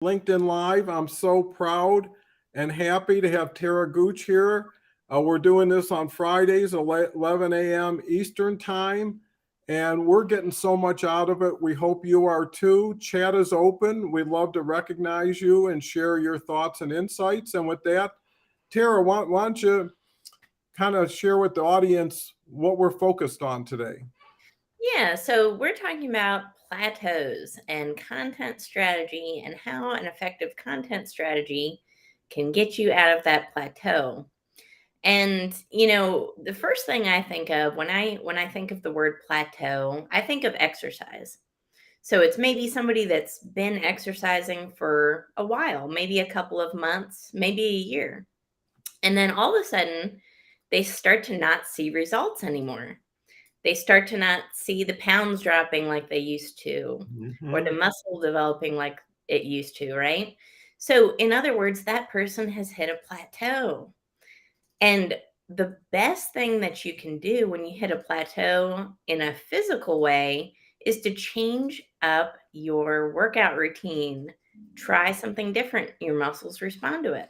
LinkedIn Live. I'm so proud and happy to have Tara Gooch here. We're doing this on Fridays, 11 a.m. Eastern Time, and we're getting so much out of it. We hope you are too. Chat is open. We'd love to recognize you and share your thoughts and insights. And with that, Tara, why don't you kind of share with the audience what we're focused on today? Yeah, so we're talking about plateaus and content strategy and how an effective content strategy can get you out of that plateau. And the first thing I think of when I think of the word plateau, I think of exercise. So it's maybe somebody that's been exercising for a while, maybe a couple of months, maybe a year. And then all of a sudden, they start to not see results anymore. They start to not see the pounds dropping like they used to, or the Mhm. muscle developing like it used to, right? So, in other words, that person has hit a plateau. And the best thing that you can do when you hit a plateau in a physical way is to change up your workout routine. Try something different. Your muscles respond to it.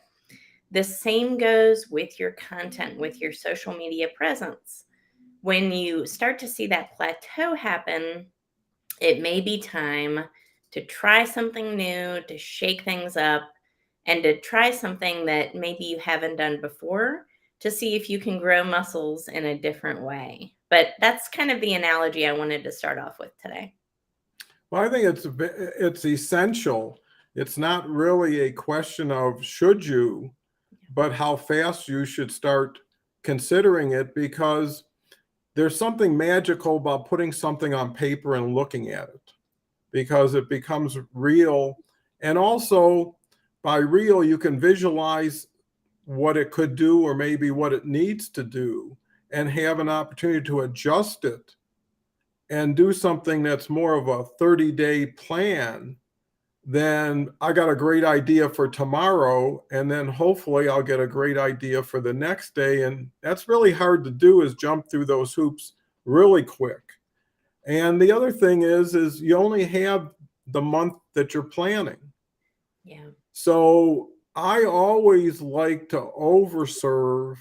The same goes with your content, with your social media presence. When you start to see that plateau happen, it may be time to try something new, to shake things up, and to try something that maybe you haven't done before to see if you can grow muscles in a different way. But that's kind of the analogy I wanted to start off with today. Well, I think it's essential. It's not really a question of should you, but how fast you should start considering it, because there's something magical about putting something on paper and looking at it, because it becomes real. And also, by real, you can visualize what it could do or maybe what it needs to do and have an opportunity to adjust it and do something that's more of a 30-day plan. Then I got a great idea for tomorrow, and then hopefully I'll get a great idea for the next day. And that's really hard to do, is jump through those hoops really quick. And the other thing is you only have the month that you're planning. Yeah. So I always like to overserve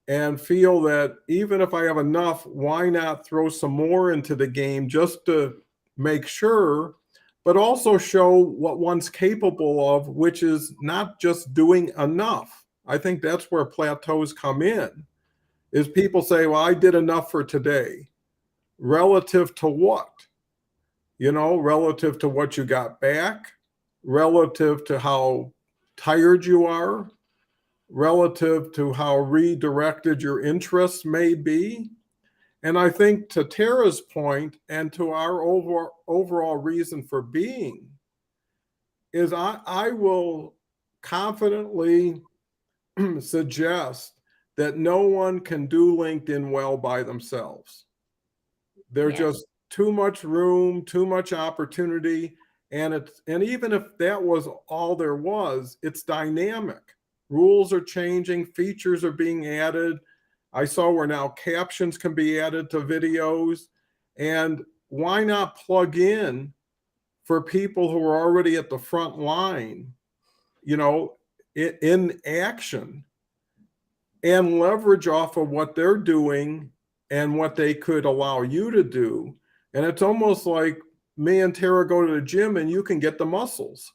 and feel that even if I have enough, why not throw some more into the game just to make sure, but also show what one's capable of, which is not just doing enough. I think that's where plateaus come in, is people say, well, I did enough for today. Relative to what? Relative to what you got back, relative to how tired you are, relative to how redirected your interests may be. And I think, to Tara's point and to our overall reason for being, is I will confidently suggest that no one can do LinkedIn well by themselves. There's Yeah. just too much room, too much opportunity. And even if that was all there was, it's dynamic. Rules are changing, features are being added. I saw where now captions can be added to videos. And why not plug in for people who are already at the front line, you know, in action, and leverage off of what they're doing and what they could allow you to do. And it's almost like me and Tara go to the gym and you can get the muscles,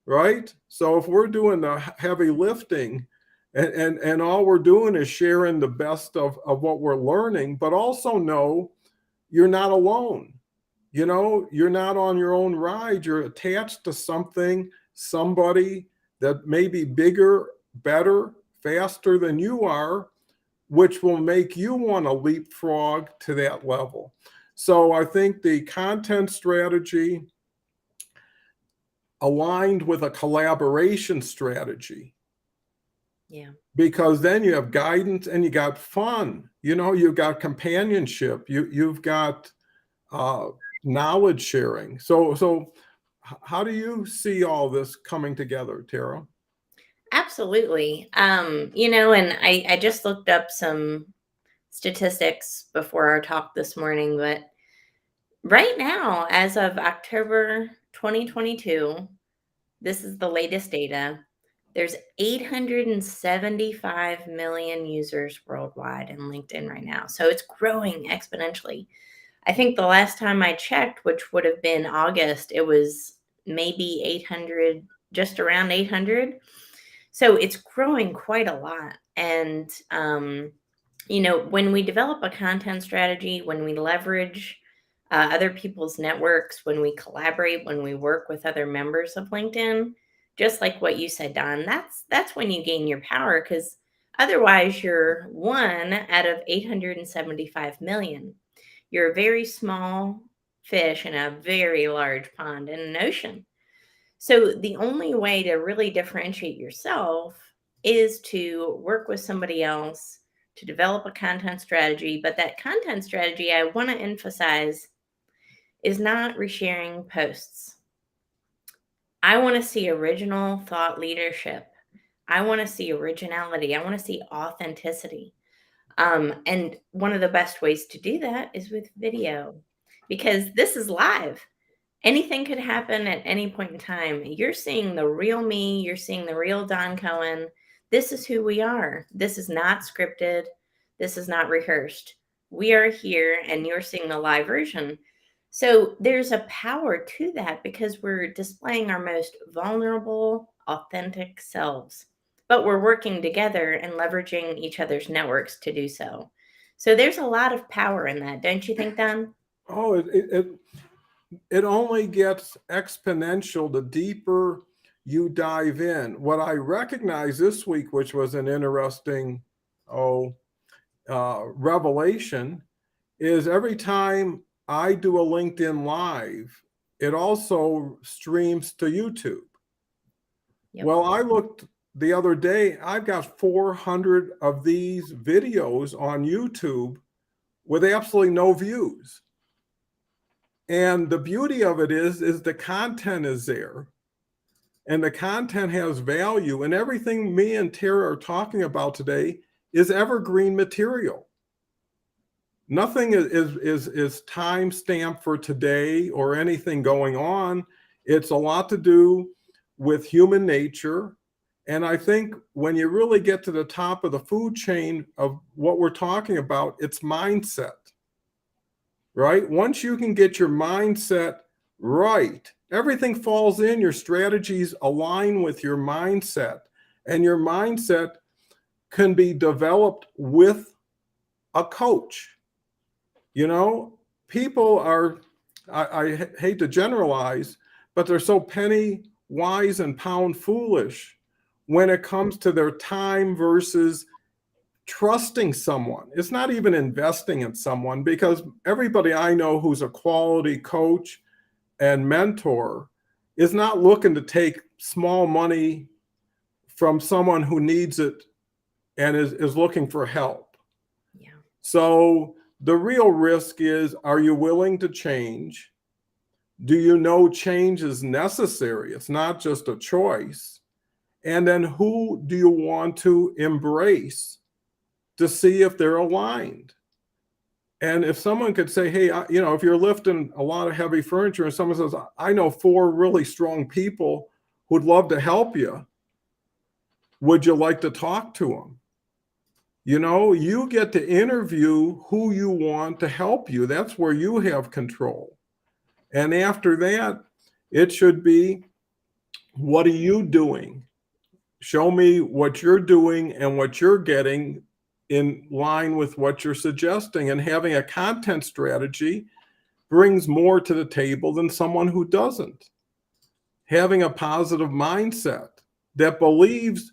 right? So if we're doing the heavy lifting, and all we're doing is sharing the best of what we're learning, but also know you're not alone. You're not on your own ride. You're attached to something, somebody that may be bigger, better, faster than you are, which will make you want to leapfrog to that level. So I think the content strategy aligned with a collaboration strategy, Yeah. because then you have guidance and you got fun. You've got companionship. You've got uh, knowledge sharing. So how do you see all this coming together, Tara? Absolutely. And I just looked up some statistics before our talk this morning, but right now, as of October 2022, this is the latest data. There's 875 million users worldwide in LinkedIn right now. So it's growing exponentially. I think the last time I checked, which would have been August, it was maybe 800, just around 800. So it's growing quite a lot. And, when we develop a content strategy, when we leverage other people's networks, when we collaborate, when we work with other members of LinkedIn, just like what you said, Don, that's when you gain your power, because otherwise you're one out of 875 million. You're a very small fish in a very large pond in an ocean. So the only way to really differentiate yourself is to work with somebody else to develop a content strategy. But that content strategy, I want to emphasize, is not resharing posts. I want to see original thought leadership. I want to see originality. I want to see authenticity. And one of the best ways to do that is with video, because this is live. Anything could happen at any point in time. You're seeing the real me. You're seeing the real Don Cohen. This is who we are. This is not scripted. This is not rehearsed. We are here and you're seeing the live version. So there's a power to that because we're displaying our most vulnerable, authentic selves, but we're working together and leveraging each other's networks to do so. So there's a lot of power in that, don't you think, Don? Oh, it only gets exponential the deeper you dive in. What I recognized this week, which was an interesting revelation, is every time I do a LinkedIn Live, it also streams to YouTube. Yep. Well, I looked the other day, I've got 400 of these videos on YouTube with absolutely no views. And the beauty of it is the content is there and the content has value, and everything me and Tara are talking about today is evergreen material. Nothing is time stamped for today or anything going on. It's a lot to do with human nature. And I think when you really get to the top of the food chain of what we're talking about, it's mindset. Right? Once you can get your mindset right, everything falls in. Your strategies align with your mindset, and your mindset can be developed with a coach. People are, I hate to generalize, but they're so penny wise and pound foolish when it comes to their time versus trusting someone. It's not even investing in someone, because everybody I know who's a quality coach and mentor is not looking to take small money from someone who needs it and is looking for help. Yeah. So the real risk is, are you willing to change? Do you know change is necessary? It's not just a choice. And then who do you want to embrace to see if they're aligned? And if someone could say, hey, if you're lifting a lot of heavy furniture and someone says, I know 4 really strong people who'd love to help you, would you like to talk to them? You get to interview who you want to help you. That's where you have control. And after that, it should be, what are you doing? Show me what you're doing and what you're getting in line with what you're suggesting. And having a content strategy brings more to the table than someone who doesn't. Having a positive mindset that believes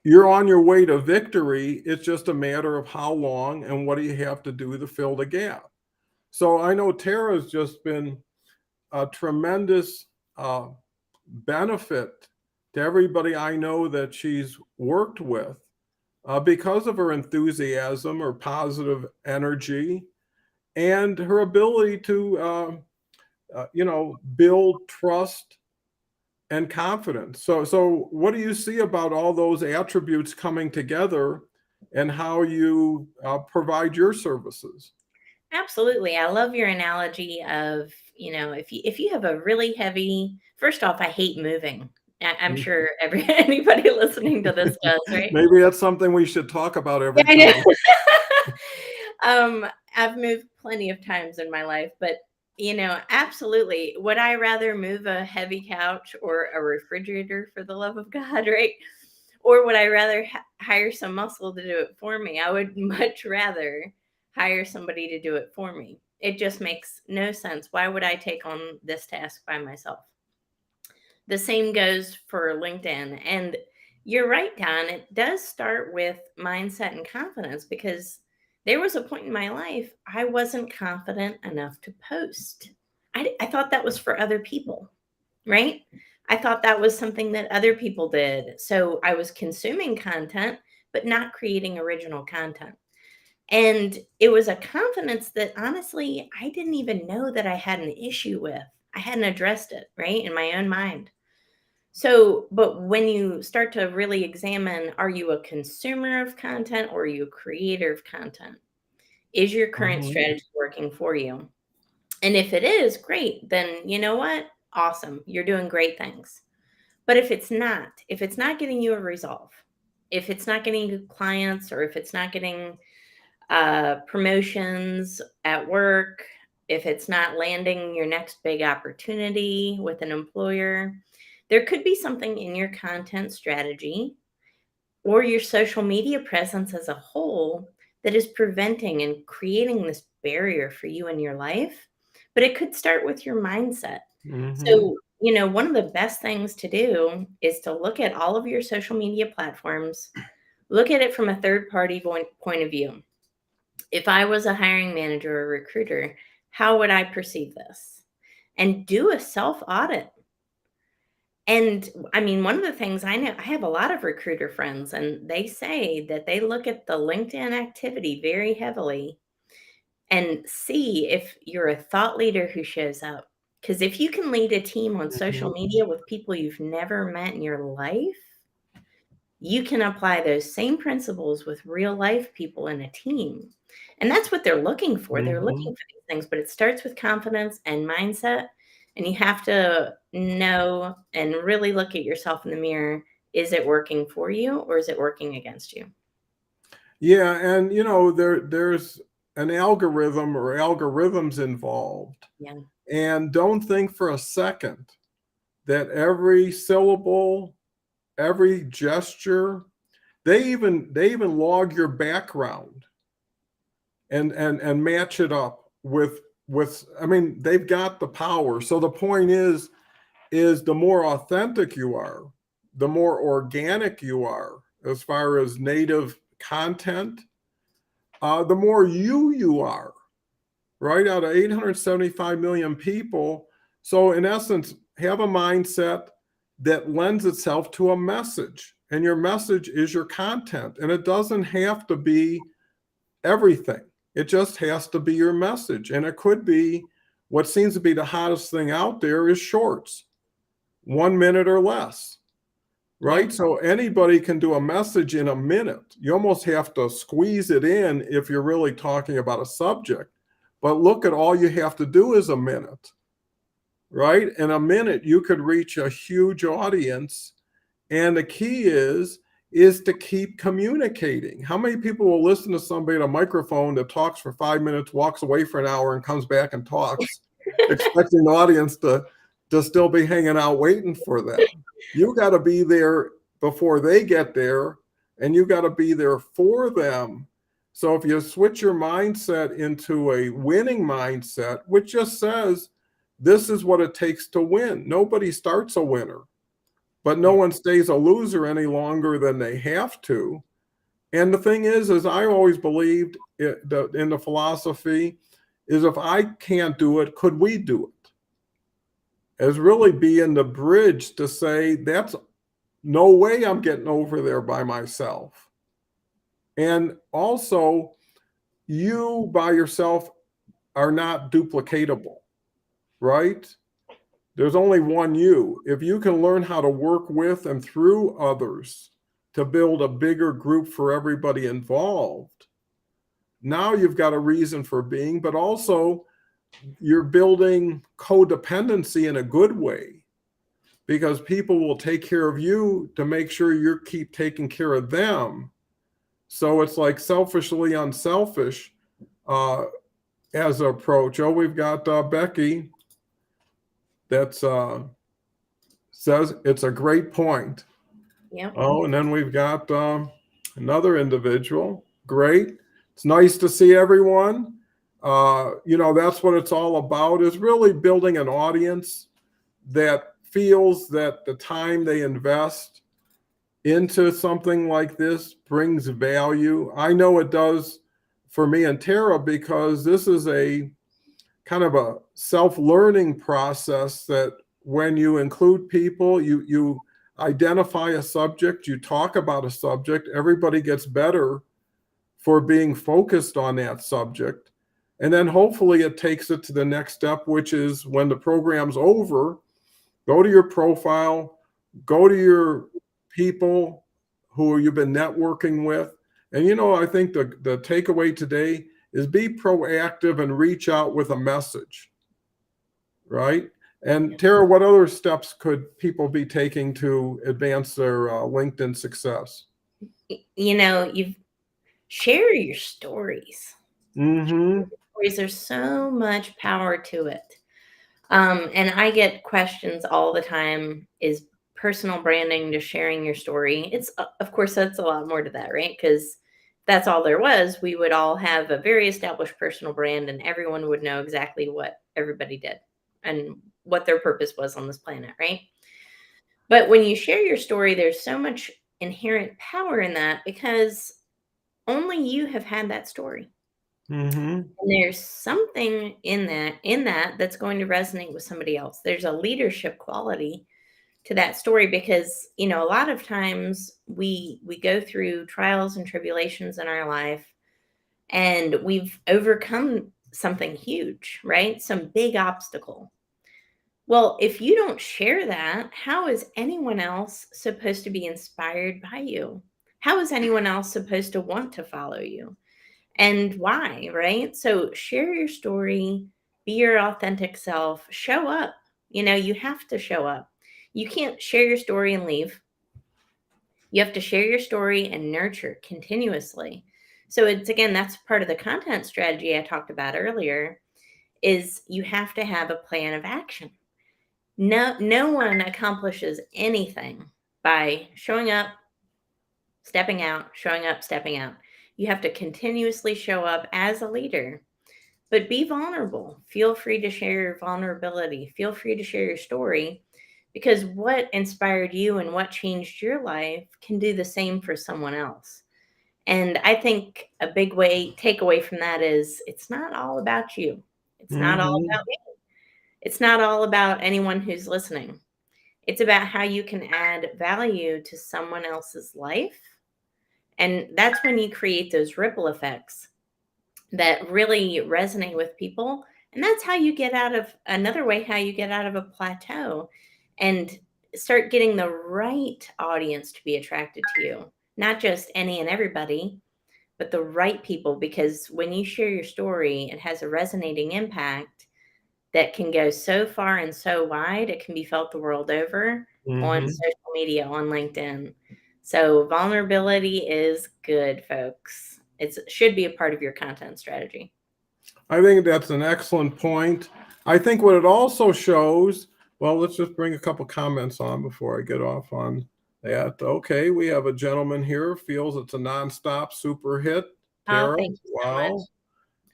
you're on your way to victory, it's just a matter of how long and what do you have to do to fill the gap. So I know Tara's just been a tremendous benefit to everybody I know that she's worked with, because of her enthusiasm or positive energy and her ability to, build trust and confidence. So what do you see about all those attributes coming together and how you provide your services? Absolutely. I love your analogy of if you have a really heavy, first off, I hate moving. I'm sure anybody listening to this does, right? Maybe that's something we should talk about Yeah, every I time. know. I've moved plenty of times in my life, but absolutely. Would I rather move a heavy couch or a refrigerator for the love of God, right? Or would I rather hire some muscle to do it for me? I would much rather hire somebody to do it for me. It just makes no sense. Why would I take on this task by myself? The same goes for LinkedIn. And you're right, Don. It does start with mindset and confidence, because there was a point in my life I wasn't confident enough to post. I thought that was for other people, right? I thought that was something that other people did. So I was consuming content, but not creating original content. And it was a confidence that honestly, I didn't even know that I had an issue with. I hadn't addressed it, right, in my own mind. So, but when you start to really examine, are you a consumer of content or are you a creator of content? Is your current Mhm. strategy working for you? And if it is, great. Then you know what? Awesome. You're doing great things. But if it's not getting you a resolve, if it's not getting you clients, or if it's not getting promotions at work, if it's not landing your next big opportunity with an employer, there could be something in your content strategy or your social media presence as a whole that is preventing and creating this barrier for you in your life. But it could start with your mindset. Mhm. So, one of the best things to do is to look at all of your social media platforms, look at it from a third party point of view. If I was a hiring manager or recruiter, how would I perceive this? And do a self audit. And I mean, one of the things I know, I have a lot of recruiter friends, and they say that they look at the LinkedIn activity very heavily and see if you're a thought leader who shows up. Because if you can lead a team on social Mhm. media with people you've never met in your life, you can apply those same principles with real life people in a team. And that's what they're looking for. They're looking Mhm. for these things, but it starts with confidence and mindset. And you have to know and really look at yourself in the mirror. Is it working for you or is it working against you? Yeah, and there's an algorithm or algorithms involved. Yeah. And don't think for a second that every syllable, every gesture, they even log your background and match it up with I mean, they've got the power. So the point is the more authentic you are, the more organic you are as far as native content, the more you are, right? Out of 875 million people. So, in essence, have a mindset that lends itself to a message, and your message is your content. And it doesn't have to be everything, it just has to be your message. And it could be what seems to be the hottest thing out there is shorts, 1 minute or less. Yeah. Right? So anybody can do a message in a minute. You almost have to squeeze it in if you're really talking about a subject. But look at all you have to do is a minute, right? In a minute, you could reach a huge audience. And the key is to keep communicating. How many people will listen to somebody at a microphone that talks for 5 minutes, walks away for an hour, and comes back and talks, expecting the audience to still be hanging out waiting for them? You got to be there before they get there, and you got to be there for them. So if you switch your mindset into a winning mindset, which just says, this is what it takes to win. Nobody starts a winner, but no Yeah. one stays a loser any longer than they have to. And the thing is I always believed in the philosophy is, if I can't do it, could we do it? As really being the bridge to say, that's no way I'm getting over there by myself. And also, you by yourself are not duplicatable, right? There's only one you. If you can learn how to work with and through others to build a bigger group for everybody involved, now you've got a reason for being. But also, you're building codependency in a good way, because people will take care of you to make sure you keep taking care of them. So it's like selfishly unselfish as an approach. Oh, we've got Becky that says it's a great point. Yep. Oh, and then we've got another individual. Great. It's nice to see everyone. That's what it's all about, is really building an audience that feels that the time they invest into something like this brings value. I know it does for me and Tara, because this is a kind of a self-learning process that when you include people, you identify a subject, you talk about a subject, everybody gets better for being focused on that subject. And then hopefully it takes it to the next step, which is when the program's over, go to your profile, go to your people who you've been networking with. And, I think the takeaway today is be proactive and reach out with a message, right? And Tara, what other steps could people be taking to advance their LinkedIn success? You've share your stories. Mm-hmm. There's so much power to it. And I get questions all the time, is personal branding just sharing your story? It's, of course, that's a lot more to that, right? Because that's all there was. We would all have a very established personal brand and everyone would know exactly what everybody did and what their purpose was on this planet, right? But when you share your story, there's so much inherent power in that, because only you have had that story. Mm-hmm. And there's something in that that's going to resonate with somebody else. There's a leadership quality to that story, because a lot of times we go through trials and tribulations in our life and we've overcome something huge, right? Some big obstacle. Well, if you don't share that, how is anyone else supposed to be inspired by you? How is anyone else supposed to want to follow you? And why, right? So share your story, be your authentic self, show up. You have to show up. You can't share your story and leave. You have to share your story and nurture continuously. So it's, again, that's part of the content strategy I talked about earlier, is you have to have a plan of action. No one accomplishes anything by showing up, stepping out, showing up, stepping out. You have to continuously show up as a leader, but be vulnerable. Feel free to share your vulnerability. Feel free to share your story, because what inspired you and what changed your life can do the same for someone else. And I think a big takeaway from that is, it's not all about you. It's not all Mm-hmm. about me. It's not all about anyone who's listening. It's about how you can add value to someone else's life. And that's when you create those ripple effects that really resonate with people. And that's how you get out of how you get out of a plateau and start getting the right audience to be attracted to you. Not just any and everybody, but the right people. Because when you share your story, it has a resonating impact that can go so far and so wide, it can be felt the world over on Mm-hmm. social media, on LinkedIn. So vulnerability is good, folks. It should be a part of your content strategy. I think that's an excellent point. I think what it also shows, well, let's just bring a couple comments on before I get off on that. Okay, we have a gentleman here, feels it's a nonstop super hit. Oh, Tara, thank you so much. wow.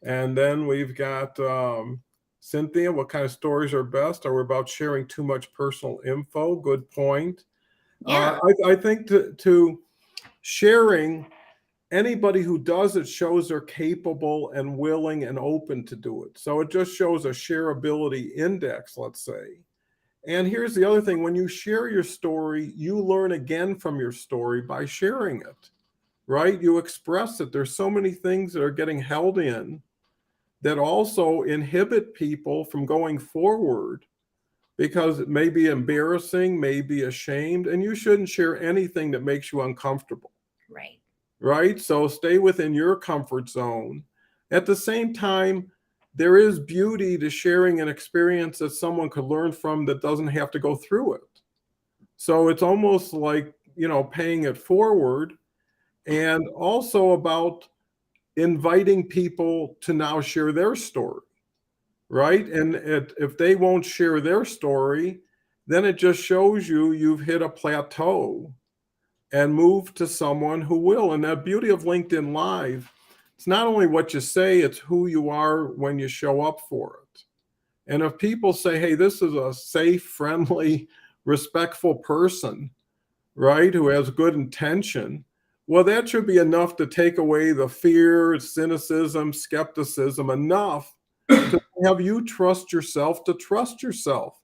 And then we've got Cynthia, what kind of stories are best? Are we about sharing too much personal info? Good point. Yeah. I think to sharing, anybody who does it shows they're capable and willing and open to do it. So it just shows a shareability index, let's say. And here's the other thing, when you share your story, you learn again from your story by sharing it, right? You express it. There's so many things that are getting held in that also inhibit people from going forward, because it may be embarrassing, may be ashamed, and you shouldn't share anything that makes you uncomfortable. Right. Right? So stay within your comfort zone. At the same time, there is beauty to sharing an experience that someone could learn from that doesn't have to go through it. So it's almost like, paying it forward, and also about inviting people to now share their story, right? And if they won't share their story, then it just shows you've hit a plateau and moved to someone who will. And that beauty of LinkedIn Live, it's not only what you say, it's who you are when you show up for it. And if people say, hey, this is a safe, friendly, respectful person, right, who has good intention, well, that should be enough to take away the fear, cynicism, skepticism, enough to have you trust yourself to trust yourself.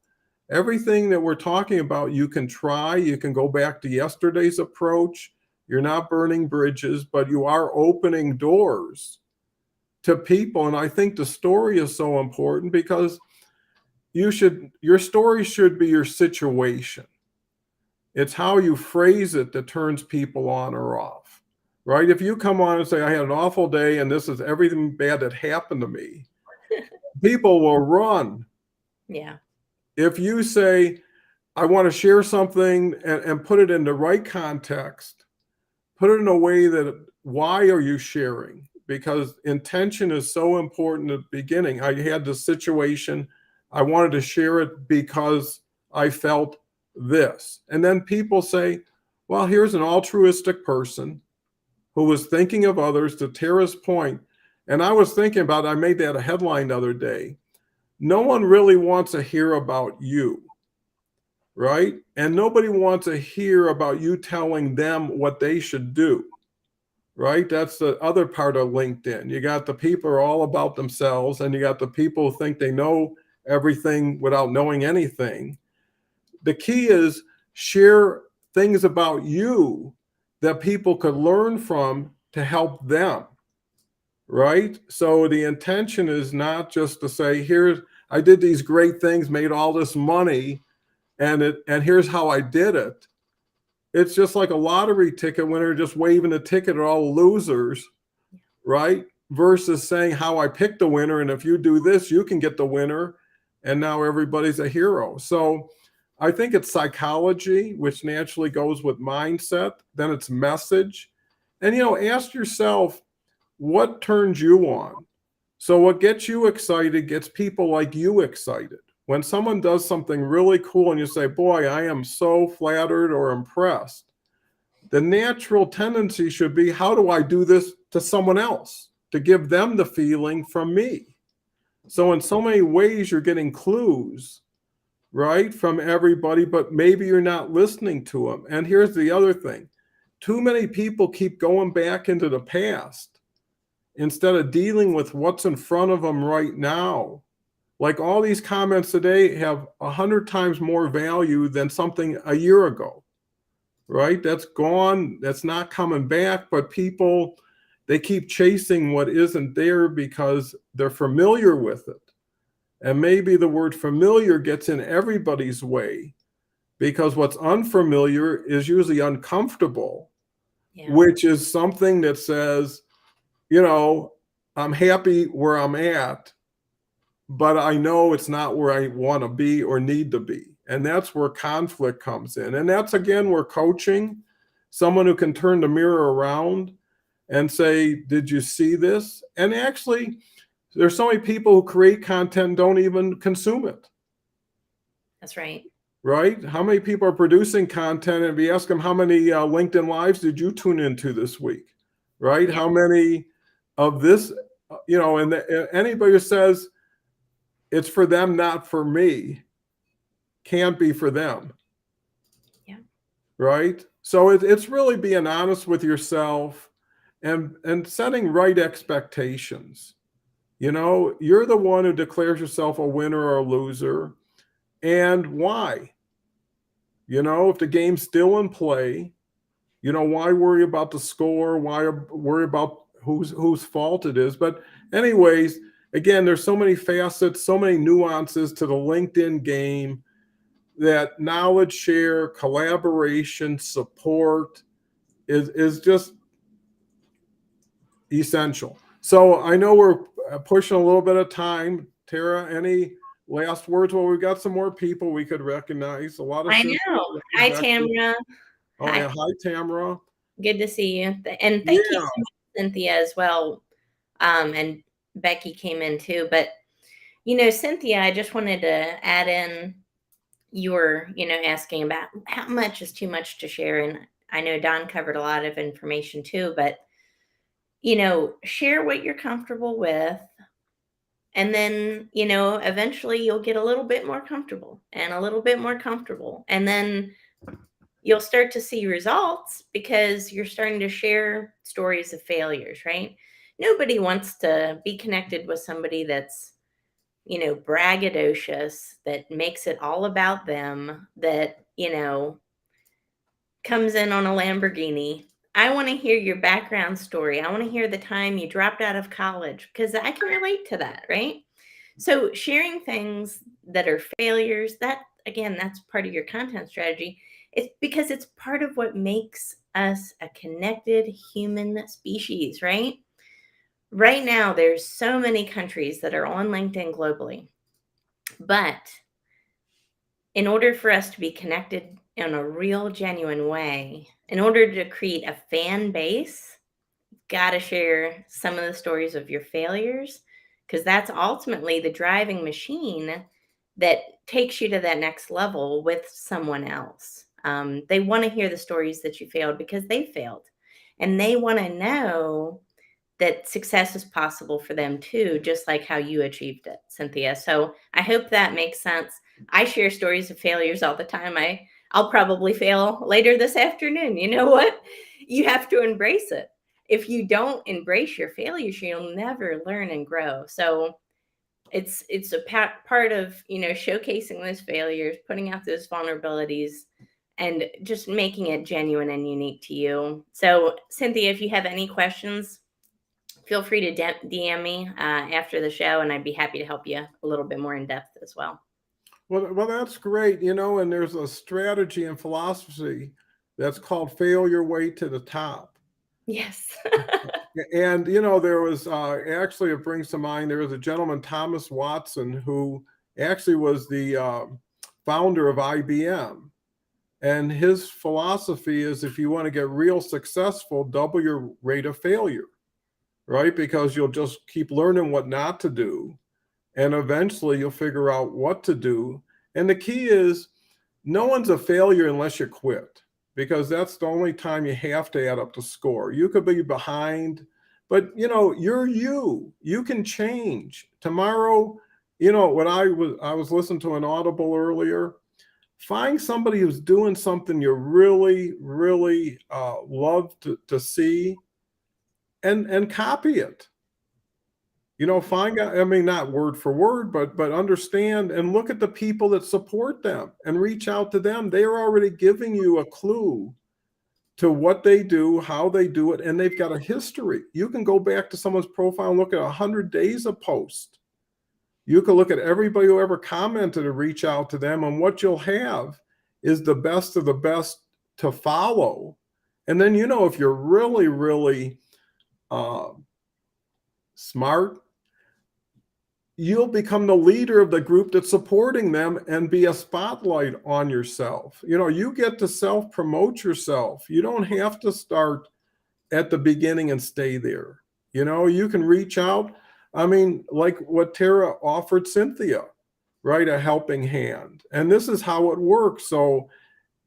Everything that we're talking about, you can try. You can go back to yesterday's approach. You're not burning bridges, but you are opening doors to people. And I think the story is so important because your story should be your situation. It's how you phrase it that turns people on or off, right? If you come on and say, I had an awful day and this is everything bad that happened to me, people will run. Yeah. If you say, I want to share something and put it in the right context, put it in a way that, why are you sharing? Because intention is so important at the beginning. I had this situation, I wanted to share it because I felt this. And then people say, well, here's an altruistic person who was thinking of others, to Tara's point. And I was thinking about, I made that a headline the other day. No one really wants to hear about you, right? And nobody wants to hear about you telling them what they should do, right? That's the other part of LinkedIn. You got the people who are all about themselves, and you got the people who think they know everything without knowing anything. The key is share things about you that people could learn from to help them, right? So the intention is not just to say, here's, I did these great things, made all this money, and here's how I did it. It's just like a lottery ticket winner just waving a ticket at all losers, right? Versus saying how I picked the winner, and if you do this, you can get the winner, and now everybody's a hero. So I think it's psychology, which naturally goes with mindset. Then it's message. And, ask yourself, what turns you on? So what gets you excited gets people like you excited. When someone does something really cool and you say, boy, I am so flattered or impressed, the natural tendency should be, how do I do this to someone else to give them the feeling from me? So in so many ways, you're getting clues, right, from everybody, but maybe you're not listening to them. And here's the other thing. Too many people keep going back into the past instead of dealing with what's in front of them right now. Like all these comments today have 100 times more value than something a year ago, right? That's gone. That's not coming back. But people, they keep chasing what isn't there because they're familiar with it. And maybe the word familiar gets in everybody's way because what's unfamiliar is usually uncomfortable, which is something that says, I'm happy where I'm at, but I know it's not where I want to be or need to be. And that's where conflict comes in. And that's, again, where coaching, someone who can turn the mirror around and say, did you see this? And actually, there's so many people who create content and don't even consume it. That's right. Right? How many people are producing content? And if you ask them, how many LinkedIn Lives did you tune into this week? Right? How many of this, and anybody who says it's for them, not for me, can't be for them. Yeah. Right? So it's really being honest with yourself and setting right expectations. You're the one who declares yourself a winner or a loser, and why? If the game's still in play, why worry about the score? Why worry about whose fault it is? But anyways, again, there's so many facets, so many nuances to the LinkedIn game that knowledge share, collaboration, support is just essential. So I know we're pushing a little bit of time. Tara, any last words? Well, we've got some more people we could recognize. A lot of I Cynthia. know. Hi, Tamra. Oh, Hi. yeah. Hi, Tamara. Good to see you. And thank you so much, Cynthia, as well. And Becky came in too. But, Cynthia, I just wanted to add in, you were, asking about how much is too much to share. And I know Don covered a lot of information too, but, share what you're comfortable with. And then, eventually you'll get a little bit more comfortable and a little bit more comfortable. And then you'll start to see results because you're starting to share stories of failures, right? Nobody wants to be connected with somebody that's, braggadocious, that makes it all about them, that, comes in on a Lamborghini. I want to hear your background story. I want to hear the time you dropped out of college because I can relate to that, right? So sharing things that are failures, that again, that's part of your content strategy. It's because it's part of what makes us a connected human species, right? Right now, there's so many countries that are on LinkedIn globally. But in order for us to be connected in a real, genuine way, in order to create a fan base, you've got to share some of the stories of your failures, because that's ultimately the driving machine that takes you to that next level with someone else. They want to hear the stories that you failed because they failed, and they want to know that success is possible for them too, just like how you achieved it, Cynthia. So I hope that makes sense. I share stories of failures all the time. I'll probably fail later this afternoon. You know what? You have to embrace it. If you don't embrace your failures, you'll never learn and grow. So it's a part of, showcasing those failures, putting out those vulnerabilities, and just making it genuine and unique to you. So Cynthia, if you have any questions, feel free to DM me after the show, and I'd be happy to help you a little bit more in depth as well. Well, that's great. And there's a strategy and philosophy that's called fail your way to the top. Yes. And, there was actually, it brings to mind, there was a gentleman, Thomas Watson, who actually was the founder of IBM. And his philosophy is if you want to get real successful, double your rate of failure, right? Because you'll just keep learning what not to do. And eventually you'll figure out what to do. And the key is no one's a failure unless you quit, because that's the only time you have to add up the score. You could be behind, but you're you. You can change. Tomorrow, when I was listening to an Audible earlier, find somebody who's doing something you really, really love to see, and copy it. Find out, I mean, not word for word, but understand and look at the people that support them and reach out to them. They are already giving you a clue to what they do, how they do it, and they've got a history. You can go back to someone's profile and look at 100 days of post. You can look at everybody who ever commented and reach out to them, and what you'll have is the best of the best to follow. And then, if you're really, really smart, you'll become the leader of the group that's supporting them and be a spotlight on yourself. You get to self-promote yourself. You don't have to start at the beginning and stay there. You can reach out. I mean, like what Tara offered Cynthia, right? A helping hand. And this is how it works. So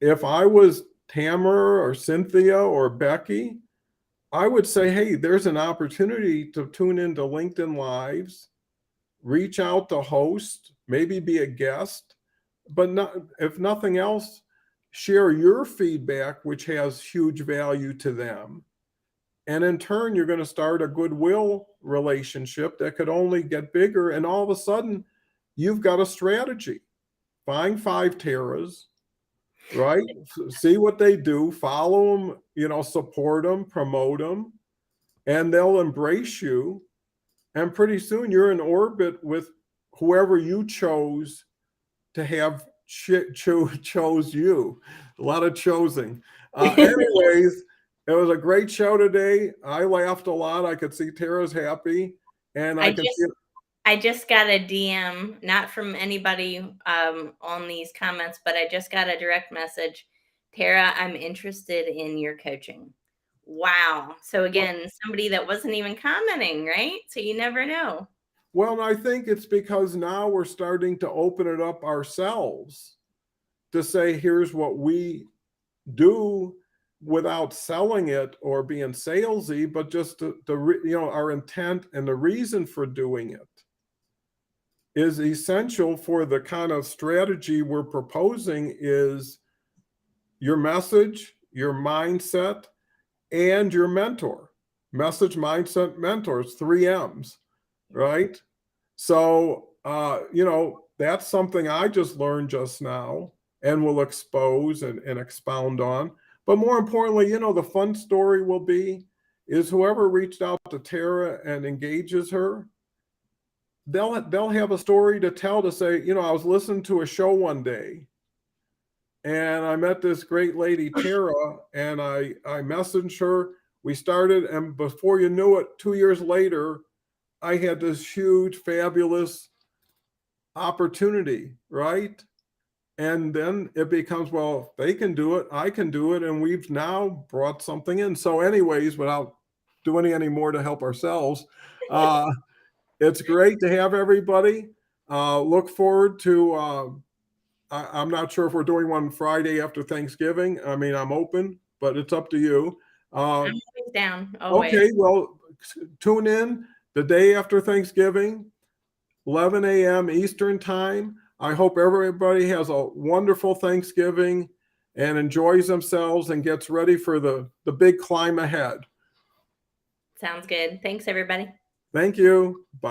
if I was Tamara or Cynthia or Becky, I would say, hey, there's an opportunity to tune into LinkedIn Lives, reach out to host, maybe be a guest, but if nothing else, share your feedback, which has huge value to them. And in turn, you're going to start a goodwill relationship that could only get bigger. And all of a sudden, you've got a strategy. Find 5 Taras, right? See what they do, follow them, support them, promote them, and they'll embrace you. And pretty soon you're in orbit with whoever you chose to have chose you. A lot of choosing. Anyways, it was a great show today. I laughed a lot. I could see Tara's happy. And I I can just see I just got a DM, not from anybody on these comments, but I just got a direct message. Tara, I'm interested in your coaching. Wow. So again, somebody that wasn't even commenting, right? So you never know. well, I think it's because now we're starting to open it up ourselves to say, here's what we do without selling it or being salesy, but just our intent and the reason for doing it is essential for the kind of strategy we're proposing is your message, your mindset, and your mentor. Message, mindset, mentors, 3Ms, right? So, that's something I just learned just now and will expose and expound on. But more importantly, the fun story will be is whoever reached out to Tara and engages her, they'll have a story to tell to say, I was listening to a show one day and I met this great lady, Tara, and I messaged her. We started, and before you knew it, 2 years later, I had this huge, fabulous opportunity, right? And then it becomes, well, they can do it, I can do it, and we've now brought something in. So, anyways, without doing any more to help ourselves, it's great to have everybody. Look forward to. I'm not sure if we're doing one Friday after Thanksgiving. I mean, I'm open, but it's up to you. I'm always down, always. Okay, well, tune in the day after Thanksgiving, 11 a.m. Eastern Time. I hope everybody has a wonderful Thanksgiving and enjoys themselves and gets ready for the big climb ahead. Sounds good. Thanks, everybody. Thank you. Bye.